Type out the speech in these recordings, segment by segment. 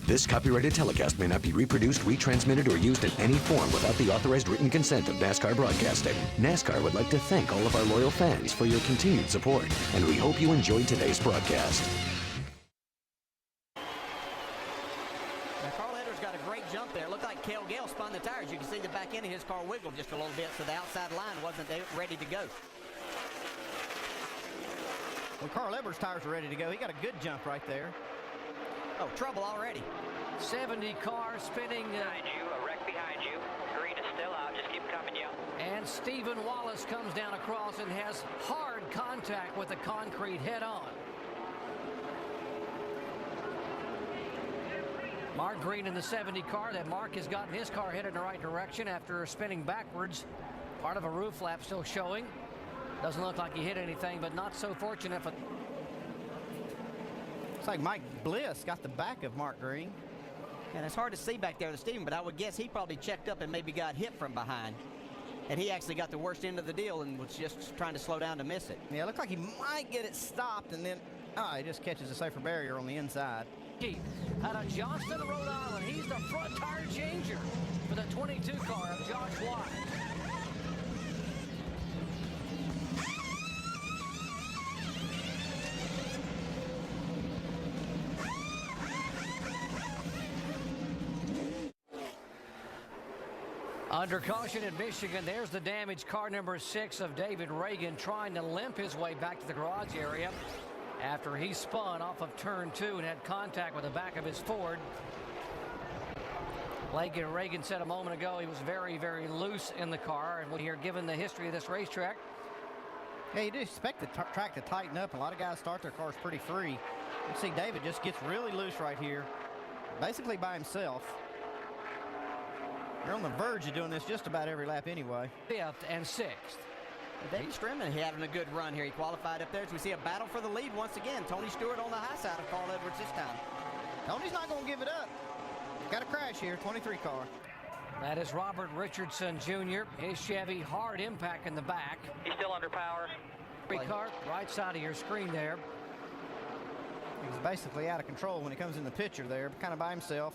This copyrighted telecast may not be reproduced, retransmitted, or used in any form without the authorized written consent of NASCAR Broadcasting. NASCAR would like to thank all of our loyal fans for your continued support, and we hope you enjoyed today's broadcast. Now, Carl Edwards got a great jump there. It looked like Cale Gale spun the tires. You can see the back end of his car wiggle just a little bit, so the outside line wasn't ready to go. Well, Carl Edwards' tires are ready to go. He got a good jump right there. Oh, trouble already. 70 cars spinning. Behind you, a wreck behind you. Green is still out. Just keep coming, yeah. And Stephen Wallace comes down across and has hard contact with the concrete head-on. Mark Green in the 70 car. That Mark has gotten his car headed in the right direction after spinning backwards. Part of a roof flap still showing. Doesn't look like he hit anything, but not so fortunate for... It's like Mike Bliss got the back of Mark Green. And it's hard to see back there to Stephen, but I would guess he probably checked up and maybe got hit from behind. And he actually got the worst end of the deal and was just trying to slow down to miss it. Yeah, it looked like he might get it stopped, and then he just catches a safer barrier on the inside. Out of Johnston, Rhode Island, he's the front tire changer for the 22 car of Josh Wise. Under caution in Michigan, there's the damaged car number 6 of David Reagan trying to limp his way back to the garage area after he spun off of turn 2 and had contact with the back of his Ford. Like Reagan said a moment ago, he was very, very loose in the car, and we're given the history of this racetrack. Yeah, you do expect the track to tighten up. A lot of guys start their cars pretty free. You see David just gets really loose right here, basically by himself. They're on the verge of doing this just about every lap anyway. 5th and 6th. David Stremman having a good run here. He qualified up there. So we see a battle for the lead once again. Tony Stewart on the high side of Carl Edwards this time. Tony's not going to give it up. Got a crash here, 23 car. That is Robert Richardson Jr. His Chevy, hard impact in the back. He's still under power. Car, right side of your screen there. He's basically out of control when he comes in the picture there, kind of by himself.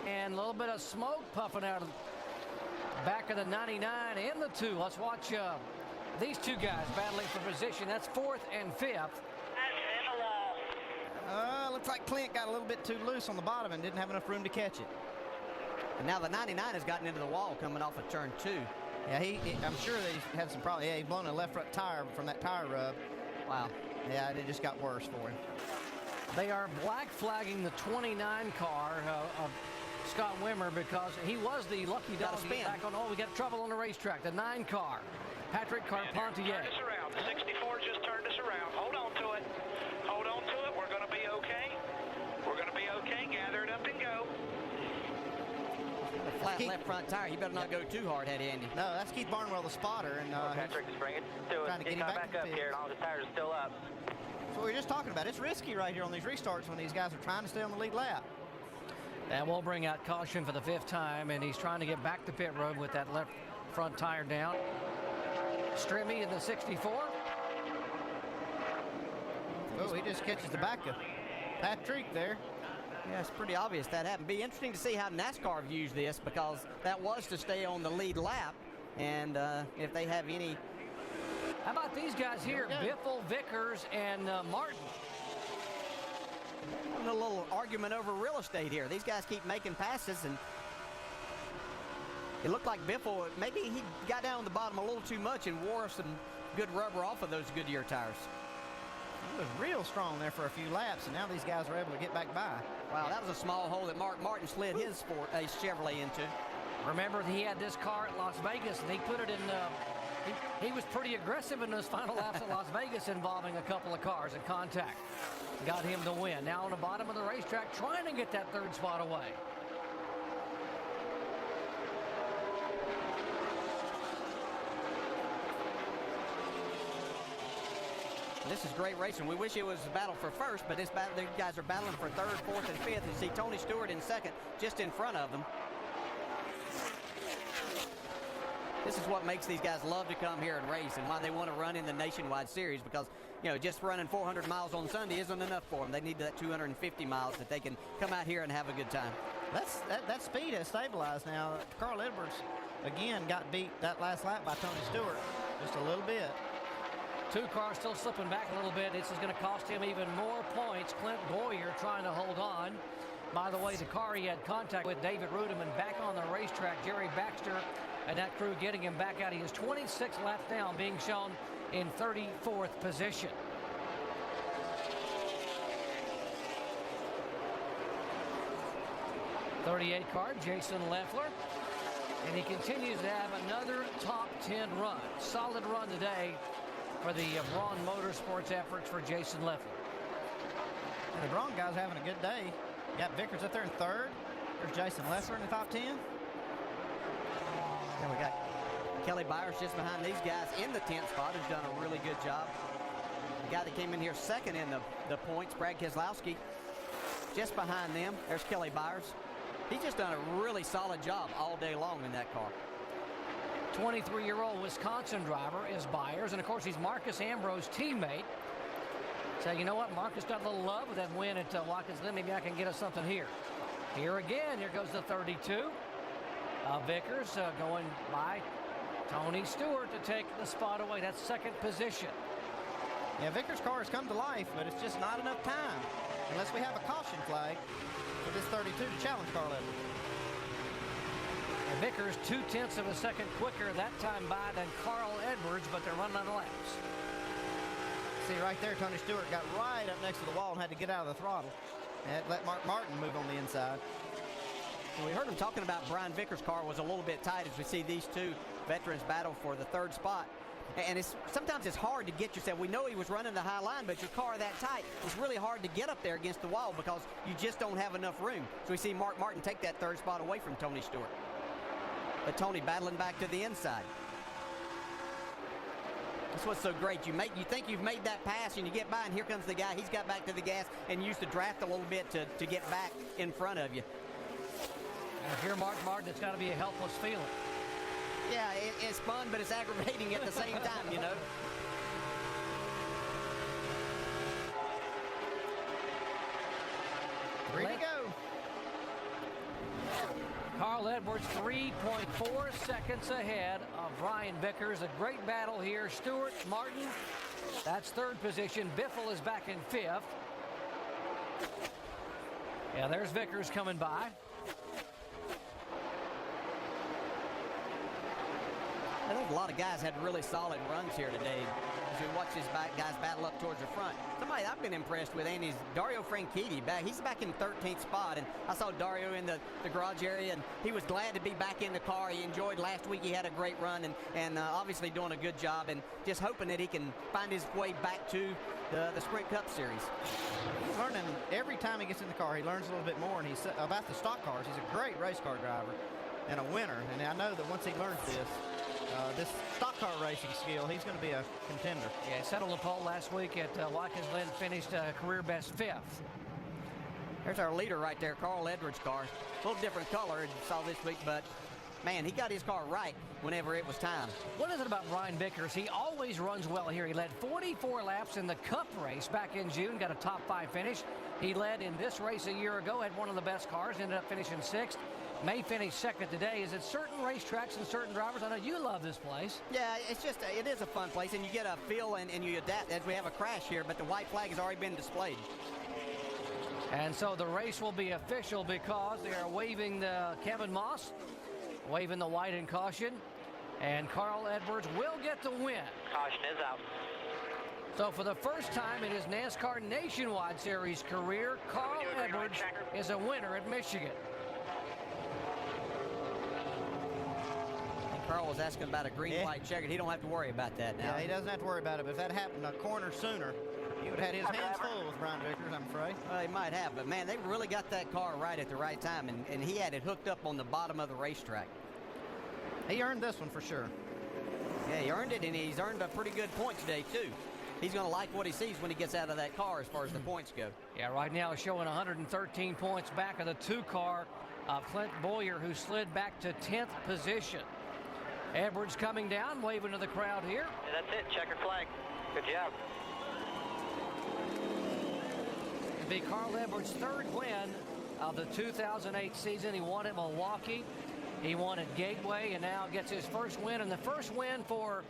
And a little bit of smoke puffing out of the back of the 99 and the 2. Let's watch these two guys battling for position. That's 4th and 5th. Looks like Clint got a little bit too loose on the bottom and didn't have enough room to catch it. And now the 99 has gotten into the wall coming off of turn 2. Yeah, I'm sure they had some problems. Yeah, he's blown a left front tire from that tire rub. Wow. Yeah, it just got worse for him. They are black flagging the 29 car of Scott Wimmer because he was the lucky dog to get back on. Oh, we got trouble on the racetrack. The 9 car, Patrick Carpentier. Turn us around. The 64 just turned us around. Hold on to it. Hold on to it. We're going to be okay. We're going to be okay. Gather it up and go. A flat left front tire. He better not go too hard, had he, Andy. No, that's Keith Barnwell, the spotter. And Patrick is bringing it to it. Trying to get him back up here, and all the tires are still up. That's what we were just talking about. It's risky right here on these restarts when these guys are trying to stay on the lead lap. That will bring out caution for the 5th time, and he's trying to get back to pit road with that left front tire down. Strimmy in the 64. Oh, he just catches the back of Patrick there. Yeah, it's pretty obvious that happened. Be interesting to see how NASCAR views this because that was to stay on the lead lap, and if they have any. How about these guys here, Biffle, Vickers, and Martin? A little argument over real estate here. These guys keep making passes, and it looked like Biffle, maybe he got down on the bottom a little too much and wore some good rubber off of those Goodyear tires. He was real strong there for a few laps, and now these guys are able to get back by. Wow, that was a small hole that Mark Martin slid his Chevrolet into. Remember, he had this car at Las Vegas, and he put it in. He was pretty aggressive in those final laps at Las Vegas involving a couple of cars in contact. Got him the win. Now on the bottom of the racetrack trying to get that 3rd spot away. This is great racing. We wish it was a battle for 1st, but the guys are battling for 3rd, 4th, and 5th. You see Tony Stewart in 2nd, just in front of them. This is what makes these guys love to come here and race and why they want to run in the Nationwide Series because you know, just running 400 miles on Sunday isn't enough for them. They need that 250 miles that they can come out here and have a good time. That speed has stabilized now. Carl Edwards, again, got beat that last lap by Tony Stewart just a little bit. Two cars still slipping back a little bit. This is going to cost him even more points. Clint Boyer trying to hold on. By the way, the car he had contact with, David Rudiman, back on the racetrack. Jerry Baxter and that crew getting him back out. He is 26 laps down, being shown in 34th position. '38 car, Jason Leffler. And he continues to have another top 10 run. Solid run today for the Braun Motorsports efforts for Jason Leffler. And the Braun guy's having a good day. Got Vickers up there in third. There's Jason Leffler in the top 10. And we got Kelly Byers just behind these guys in the 10th spot, who's done a really good job. The guy that came in here second in the points, Brad Keselowski, just behind them. There's Kelly Byers. He's just done a really solid job all day long in that car. 23-year-old Wisconsin driver is Byers, and of course he's Marcus Ambrose's teammate. So you know what, Marcus got a little love with that win at Watkins Glen. Maybe I can get us something here. Here again, here goes the 32. Vickers going by Tony Stewart to take the spot away. That's second position. Yeah, Vickers' car has come to life, but it's just not enough time unless we have a caution flag for this 32 to challenge Carl Edwards. And Vickers 0.2 of a second quicker that time by than Carl Edwards, but they're running out of laps. See right there, Tony Stewart got right up next to the wall and had to get out of the throttle. And let Mark Martin move on the inside. And we heard him talking about Brian Vickers' car was a little bit tight as we see these two veterans battle for the third spot. And sometimes it's hard to get yourself. We know he was running the high line, but your car that tight, it's really hard to get up there against the wall because you just don't have enough room. So we see Mark Martin take that third spot away from Tony Stewart. But Tony battling back to the inside. That's what's so great. You think you've made that pass and you get by, and here comes the guy. He's got back to the gas and used to draft a little bit to get back in front of you. And if you're Mark Martin, it's got to be a helpless feeling. Yeah, it's fun, but it's aggravating at the same time, you know. Three to go. Carl Edwards 3.4 seconds ahead of Brian Vickers. A great battle here. Stewart, Martin, that's third position. Biffle is back in fifth. Yeah, there's Vickers coming by. I think a lot of guys had really solid runs here today. As we watch these guys battle up towards the front. Somebody I've been impressed with, Andy, is Dario Franchitti. He's back in 13th spot, and I saw Dario in the garage area, and he was glad to be back in the car. He enjoyed last week. He had a great run, and obviously doing a good job, and just hoping that he can find his way back to the Sprint Cup Series. He's learning every time he gets in the car. He learns a little bit more, and he's about the stock cars. He's a great race car driver and a winner, and I know that once he learns this stock car racing skill, he's going to be a contender. Yeah, settled the pole last week at Watkins Glen, finished career best fifth. There's our leader right there, Carl Edwards' car. A little different color you saw this week, but man, he got his car right whenever it was time. What is it about Brian Vickers? He always runs well here. He led 44 laps in the Cup race back in June, got a top 5 finish. He led in this race a year ago, had one of the best cars, ended up finishing 6th. May finish second today. Is it certain racetracks and certain drivers? I know you love this place. Yeah, it is a fun place, and you get a feel and you adapt as we have a crash here, but the white flag has already been displayed. And so the race will be official because they are waving the Kevin Moss, waving the white in caution, and Carl Edwards will get the win. Caution is out. So for the first time in his NASCAR Nationwide Series career, Carl Edwards is a winner at Michigan. Carl was asking about a green white checkered. He don't have to worry about that now. Yeah, he doesn't have to worry about it. But if that happened a corner sooner, he would have had his hands full with Brian Vickers, I'm afraid. Well, he might have, but man, they really got that car right at the right time, and he had it hooked up on the bottom of the racetrack. He earned this one for sure. Yeah, he earned it, and he's earned a pretty good point today, too. He's going to like what he sees when he gets out of that car as far as the points go. Yeah, right now it's showing 113 points back of the 2-car of Clint Boyer, who slid back to 10th position. Edwards coming down, waving to the crowd here. Yeah, that's it. Checkered flag. Good job. It'll be Carl Edwards' third win of the 2008 season. He won at Milwaukee. He won at Gateway, and now gets his first win, and the first win for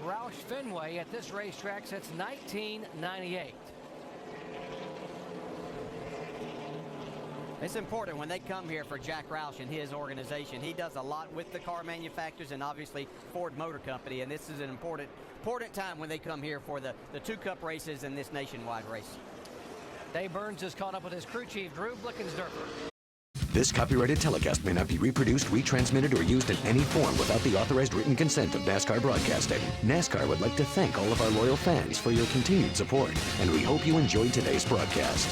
Roush Fenway at this racetrack since 1998. It's important when they come here for Jack Roush and his organization. He does a lot with the car manufacturers and obviously Ford Motor Company, and this is an important time when they come here for the 2 Cup races and this nationwide race. Dave Burns is caught up with his crew chief, Drew Blickensderfer. This copyrighted telecast may not be reproduced, retransmitted, or used in any form without the authorized written consent of NASCAR Broadcasting. NASCAR would like to thank all of our loyal fans for your continued support, and we hope you enjoyed today's broadcast.